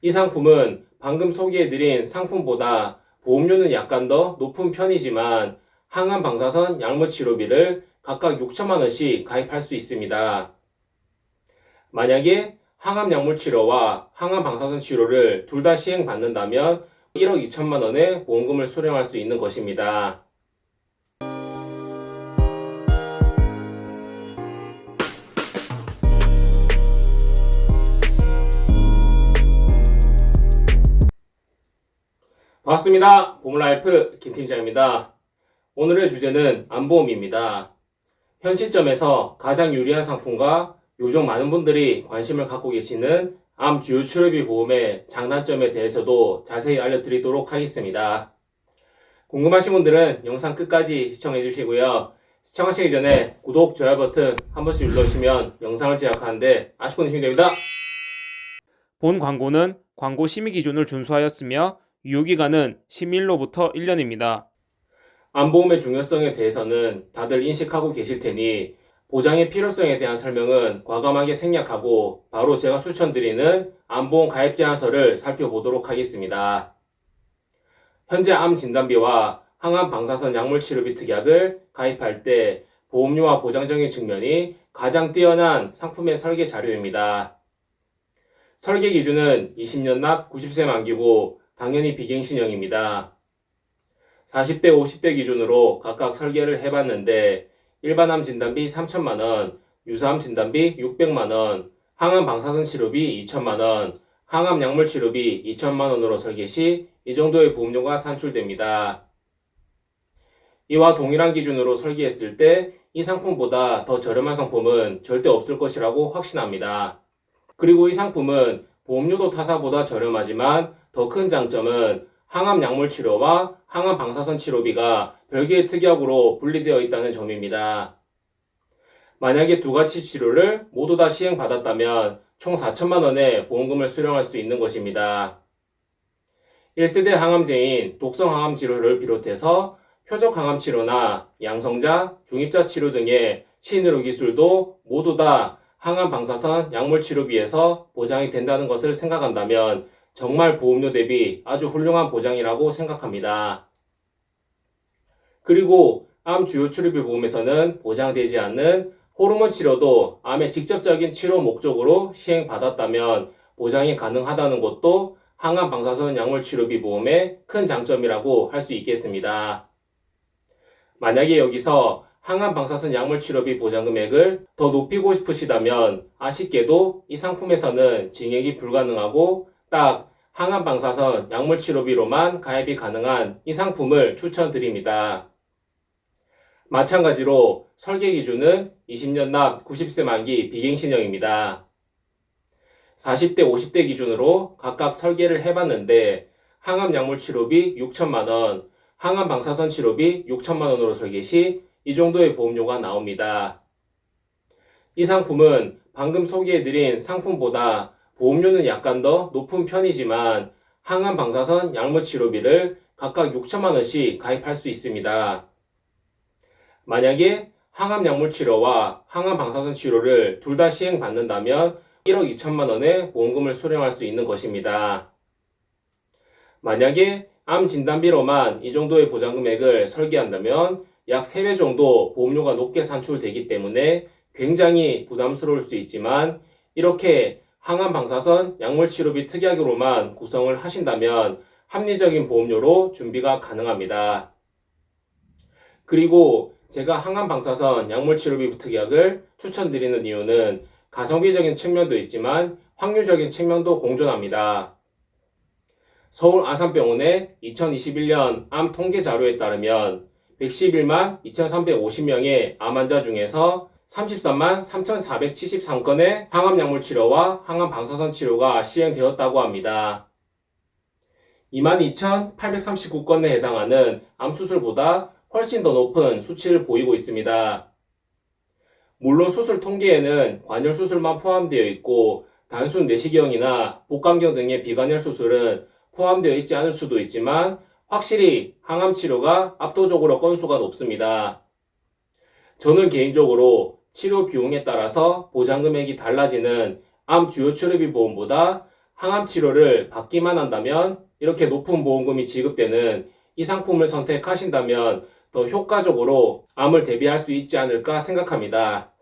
이 상품은 방금 소개해드린 상품보다 보험료는 약간 더 높은 편이지만 항암 방사선 약물 치료비를 각각 6천만 원씩 가입할 수 있습니다. 만약에 항암 약물 치료와 항암 방사선 치료를 둘 다 시행받는다면 1억 2천만 원의 보험금을 수령할 수 있는 것입니다. 반갑습니다. 보험라이프 김팀장입니다. 오늘의 주제는 암보험입니다. 현 시점에서 가장 유리한 상품과 요즘 많은 분들이 관심을 갖고 계시는 암 주요 치료비 보험의 장단점에 대해서도 자세히 알려드리도록 하겠습니다. 궁금하신 분들은 영상 끝까지 시청해 주시고요. 시청하시기 전에 구독, 좋아요 버튼 한 번씩 눌러주시면 영상을 제작하는데 아주 큰 힘이 됩니다. 본 광고는 광고 심의 기준을 준수하였으며 유효기간은 심의일로부터 1년입니다. 암보험의 중요성에 대해서는 다들 인식하고 계실 테니 보장의 필요성에 대한 설명은 과감하게 생략하고 바로 제가 추천드리는 암보험 가입 제안서를 살펴보도록 하겠습니다. 현재 암 진단비와 항암 방사선 약물 치료비 특약을 가입할 때 보험료와 보장적인 측면이 가장 뛰어난 상품의 설계 자료입니다. 설계 기준은 20년 납 90세 만기고 당연히 비갱신형입니다. 40대 50대 기준으로 각각 설계를 해봤는데 일반암 진단비 3천만원, 유사암 진단비 600만원, 항암 방사선 치료비 2천만원, 항암 약물 치료비 2천만원으로 설계 시 이 정도의 보험료가 산출됩니다. 이와 동일한 기준으로 설계했을 때 이 상품보다 더 저렴한 상품은 절대 없을 것이라고 확신합니다. 그리고 이 상품은 보험료도 타사보다 저렴하지만 더 큰 장점은 항암 약물 치료와 항암 방사선 치료비가 별개의 특약으로 분리되어 있다는 점입니다. 만약에 두 가지 치료를 모두 다 시행받았다면 총 4천만 원의 보험금을 수령할 수 있는 것입니다. 1세대 항암제인 독성 항암 치료를 비롯해서 표적 항암 치료나 양성자, 중입자 치료 등의 신의료 기술도 모두 다 항암 방사선 약물 치료비에서 보장이 된다는 것을 생각한다면 정말 보험료 대비 아주 훌륭한 보장이라고 생각합니다. 그리고 암 주요 치료비 보험에서는 보장되지 않는 호르몬 치료도 암의 직접적인 치료 목적으로 시행받았다면 보장이 가능하다는 것도 항암 방사선 약물 치료비 보험의 큰 장점이라고 할 수 있겠습니다. 만약에 여기서 항암 방사선 약물 치료비 보장 금액을 더 높이고 싶으시다면 아쉽게도 이 상품에서는 증액이 불가능하고 딱 항암 방사선 약물 치료비로만 가입이 가능한 이 상품을 추천드립니다. 마찬가지로 설계 기준은 20년 납 90세 만기 비갱신형입니다. 40대 50대 기준으로 각각 설계를 해봤는데 항암 약물 치료비 6천만원, 항암 방사선 치료비 6천만원으로 설계 시 이 정도의 보험료가 나옵니다. 이 상품은 방금 소개해드린 상품보다 보험료는 약간 더 높은 편이지만 항암 방사선 약물 치료비를 각각 6천만 원씩 가입할 수 있습니다. 만약에 항암 약물 치료와 항암 방사선 치료를 둘 다 시행받는다면 1억 2천만 원의 보험금을 수령할 수 있는 것입니다. 만약에 암 진단비로만 이 정도의 보장 금액을 설계한다면 약 3배 정도 보험료가 높게 산출되기 때문에 굉장히 부담스러울 수 있지만 이렇게 항암 방사선 약물 치료비 특약으로만 구성을 하신다면 합리적인 보험료로 준비가 가능합니다. 그리고 제가 항암 방사선 약물 치료비 특약을 추천드리는 이유는 가성비적인 측면도 있지만 확률적인 측면도 공존합니다. 서울 아산병원의 2021년 암 통계 자료에 따르면 111만 2,350명의 암 환자 중에서 33만 3,473건의 항암 약물 치료와 항암 방사선 치료가 시행되었다고 합니다. 22,839건에 해당하는 암 수술보다 훨씬 더 높은 수치를 보이고 있습니다. 물론 수술 통계에는 관열 수술만 포함되어 있고 단순 내시경이나 복강경 등의 비관열 수술은 포함되어 있지 않을 수도 있지만 확실히 항암 치료가 압도적으로 건수가 높습니다. 저는 개인적으로 치료 비용에 따라서 보장 금액이 달라지는 암 주요 치료비 보험보다 항암 치료를 받기만 한다면 이렇게 높은 보험금이 지급되는 이 상품을 선택하신다면 더 효과적으로 암을 대비할 수 있지 않을까 생각합니다.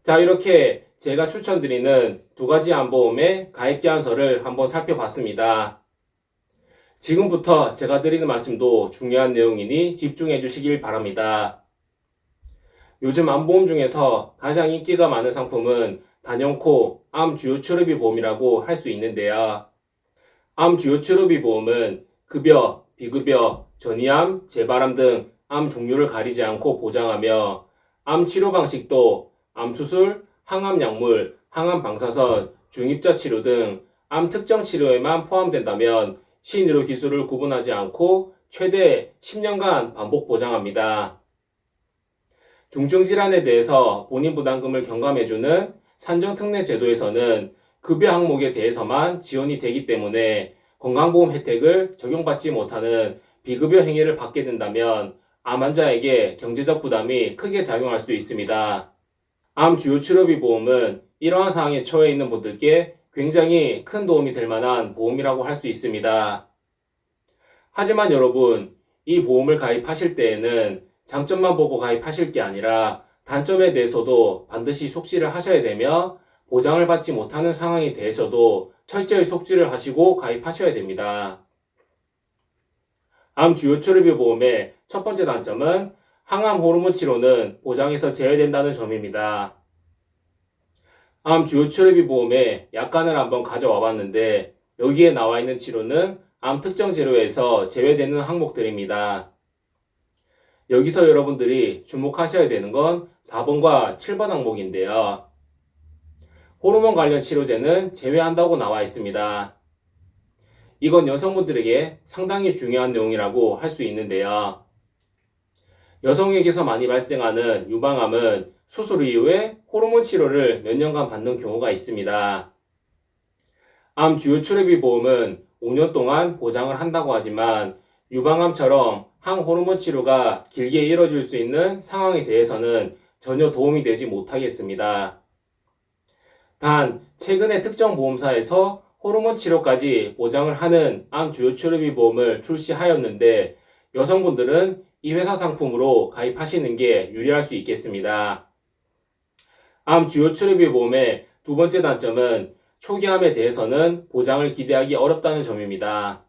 자, 이렇게 제가 추천드리는 두 가지 암보험의 가입 제한서를 한번 살펴봤습니다. 지금부터 제가 드리는 말씀도 중요한 내용이니 집중해 주시길 바랍니다. 요즘 암보험 중에서 가장 인기가 많은 상품은 단연코 암 주요 치료비 보험이라고 할 수 있는데요. 암 주요 치료비 보험은 급여, 비급여, 전이암, 재발암 등 암 종류를 가리지 않고 보장하며 암 치료 방식도 암수술, 항암약물, 항암방사선, 중입자 치료 등 암 특정 치료에만 포함된다면 신의료 기술을 구분하지 않고 최대 10년간 반복 보장합니다. 중증 질환에 대해서 본인 부담금을 경감해주는 산정특례 제도에서는 급여 항목에 대해서만 지원이 되기 때문에 건강보험 혜택을 적용받지 못하는 비급여 행위를 받게 된다면 암 환자에게 경제적 부담이 크게 작용할 수 있습니다. 암 주요 치료비 보험은 이러한 상황에 처해 있는 분들께 굉장히 큰 도움이 될 만한 보험이라고 할 수 있습니다. 하지만 여러분, 이 보험을 가입하실 때에는 장점만 보고 가입하실 게 아니라 단점에 대해서도 반드시 속지를 하셔야 되며 보장을 받지 못하는 상황에 대해서도 철저히 속지를 하시고 가입하셔야 됩니다. 암 주요 치료비 보험의 첫 번째 단점은 항암 호르몬 치료는 보장에서 제외된다는 점입니다. 암 주요 치료비 보험의 약관을 한번 가져와 봤는데 여기에 나와 있는 치료는 암 특정 재료에서 제외되는 항목들입니다. 여기서 여러분들이 주목하셔야 되는 건 4번과 7번 항목인데요. 호르몬 관련 치료제는 제외한다고 나와 있습니다. 이건 여성분들에게 상당히 중요한 내용이라고 할 수 있는데요. 여성에게서 많이 발생하는 유방암은 수술 이후에 호르몬 치료를 몇 년간 받는 경우가 있습니다. 암 주요 치료비 보험은 5년 동안 보장을 한다고 하지만 유방암처럼 항호르몬 치료가 길게 이뤄질 수 있는 상황에 대해서는 전혀 도움이 되지 못하겠습니다. 단, 최근에 특정 보험사에서 호르몬 치료까지 보장을 하는 암 주요 치료비 보험을 출시하였는데 여성분들은 이 회사 상품으로 가입하시는 게 유리할 수 있겠습니다. 암 주요 치료비 보험의 두 번째 단점은 초기암에 대해서는 보장을 기대하기 어렵다는 점입니다.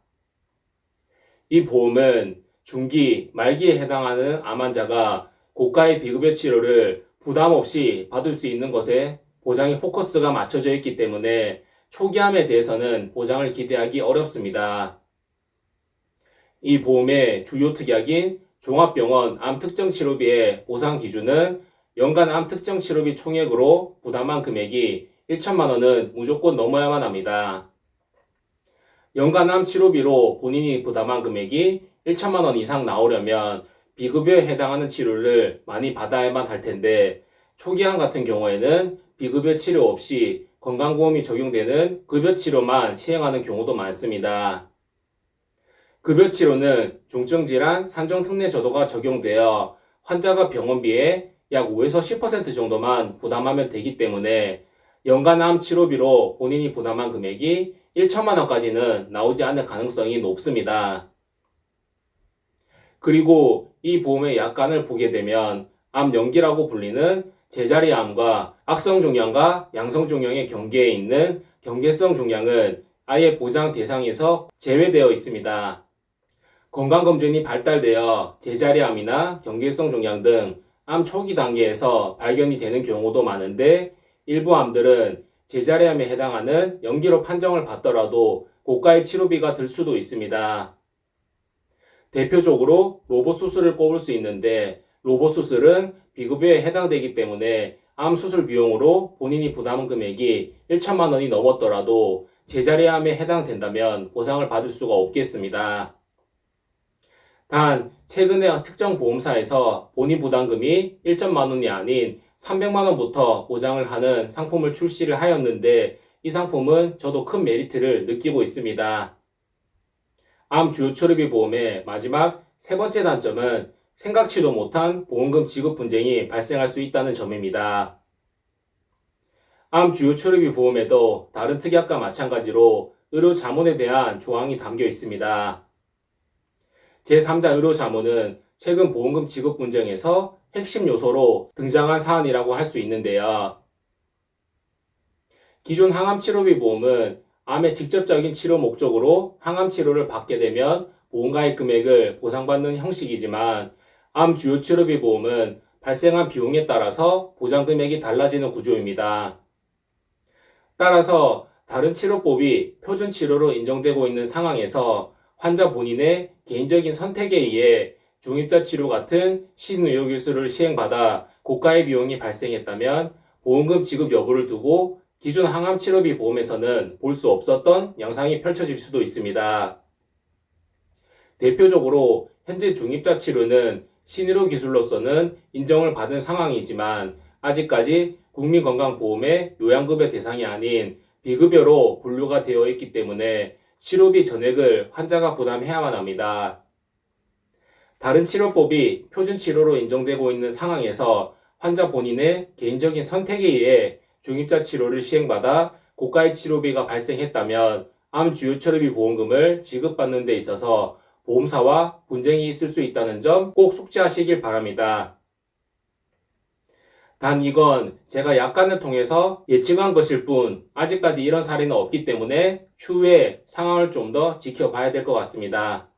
이 보험은 중기, 말기에 해당하는 암 환자가 고가의 비급여 치료를 부담 없이 받을 수 있는 것에 보장의 포커스가 맞춰져 있기 때문에 초기암에 대해서는 보장을 기대하기 어렵습니다. 이 보험의 주요 특약인 종합병원 암 특정 치료비의 보상 기준은 연간 암 특정 치료비 총액으로 부담한 금액이 1천만 원은 무조건 넘어야만 합니다. 연간 암 치료비로 본인이 부담한 금액이 1천만 원 이상 나오려면 비급여에 해당하는 치료를 많이 받아야만 할 텐데 초기암 같은 경우에는 비급여 치료 없이 건강보험이 적용되는 급여치료만 시행하는 경우도 많습니다. 급여치료는 중증질환 산정특례 제도가 적용되어 환자가 병원비의 약 5에서 10% 정도만 부담하면 되기 때문에 연간 암 치료비로 본인이 부담한 금액이 1천만 원까지는 나오지 않을 가능성이 높습니다. 그리고 이 보험의 약관을 보게 되면 암연기라고 불리는 제자리 암과 악성종양과 양성종양의 경계에 있는 경계성 종양은 아예 보장 대상에서 제외되어 있습니다. 건강검진이 발달되어 제자리암이나 경계성 종양 등 암 초기 단계에서 발견이 되는 경우도 많은데 일부 암들은 제자리암에 해당하는 연기로 판정을 받더라도 고가의 치료비가 들 수도 있습니다. 대표적으로 로봇 수술을 꼽을 수 있는데 로봇 수술은 비급여에 해당되기 때문에 암 수술 비용으로 본인이 부담한 금액이 1천만 원이 넘었더라도 제자리암에 해당된다면 보상을 받을 수가 없겠습니다. 단, 최근에 특정 보험사에서 본인 부담금이 1천만 원이 아닌 300만 원부터 보장을 하는 상품을 출시를 하였는데 이 상품은 저도 큰 메리트를 느끼고 있습니다. 암 주요 치료비 보험의 마지막 세 번째 단점은 생각지도 못한 보험금 지급 분쟁이 발생할 수 있다는 점입니다. 암 주요 치료비 보험에도 다른 특약과 마찬가지로 의료 자문에 대한 조항이 담겨 있습니다. 제3자 의료 자문은 최근 보험금 지급 분쟁에서 핵심 요소로 등장한 사안이라고 할 수 있는데요. 기존 항암 치료비 보험은 암의 직접적인 치료 목적으로 항암 치료를 받게 되면 보험가입 금액을 보상받는 형식이지만 암 주요 치료비 보험은 발생한 비용에 따라서 보장 금액이 달라지는 구조입니다. 따라서 다른 치료법이 표준 치료로 인정되고 있는 상황에서 환자 본인의 개인적인 선택에 의해 중입자 치료 같은 신의료 기술을 시행받아 고가의 비용이 발생했다면 보험금 지급 여부를 두고 기존 항암 치료비 보험에서는 볼 수 없었던 양상이 펼쳐질 수도 있습니다. 대표적으로 현재 중입자 치료는 신의료 기술로서는 인정을 받은 상황이지만 아직까지 국민건강보험의 요양급여 대상이 아닌 비급여로 분류가 되어 있기 때문에 치료비 전액을 환자가 부담해야만 합니다. 다른 치료법이 표준치료로 인정되고 있는 상황에서 환자 본인의 개인적인 선택에 의해 중입자 치료를 시행받아 고가의 치료비가 발생했다면 암 주요 치료비 보험금을 지급받는 데 있어서 보험사와 분쟁이 있을 수 있다는 점 꼭 숙지하시길 바랍니다. 단 이건 제가 약관을 통해서 예측한 것일 뿐 아직까지 이런 사례는 없기 때문에 추후에 상황을 좀 더 지켜봐야 될 것 같습니다.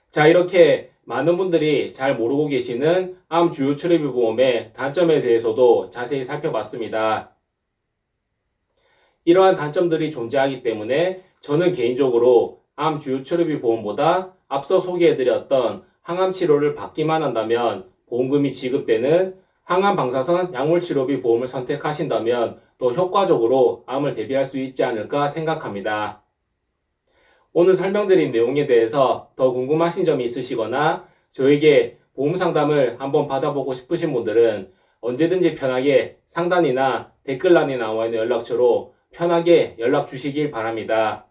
자, 이렇게 많은 분들이 잘 모르고 계시는 암 주요 치료비 보험의 단점에 대해서도 자세히 살펴봤습니다. 이러한 단점들이 존재하기 때문에 저는 개인적으로 암 주요 치료비 보험보다 앞서 소개해드렸던 항암 치료를 받기만 한다면 보험금이 지급되는 항암 방사선 약물 치료비 보험을 선택하신다면 더 효과적으로 암을 대비할 수 있지 않을까 생각합니다. 오늘 설명드린 내용에 대해서 더 궁금하신 점이 있으시거나 저에게 보험 상담을 한번 받아보고 싶으신 분들은 언제든지 편하게 상단이나 댓글란에 나와 있는 연락처로 편하게 연락 주시길 바랍니다.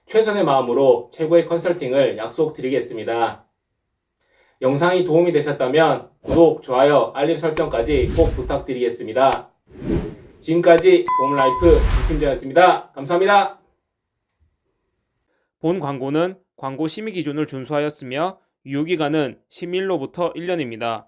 최선의 마음으로 최고의 컨설팅을 약속드리겠습니다. 영상이 도움이 되셨다면 구독, 좋아요, 알림 설정까지 꼭 부탁드리겠습니다. 지금까지 보험라이프 김팀장이었습니다. 감사합니다. 본 광고는 광고 심의 기준을 준수하였으며 유효기간은 10일로부터 1년입니다.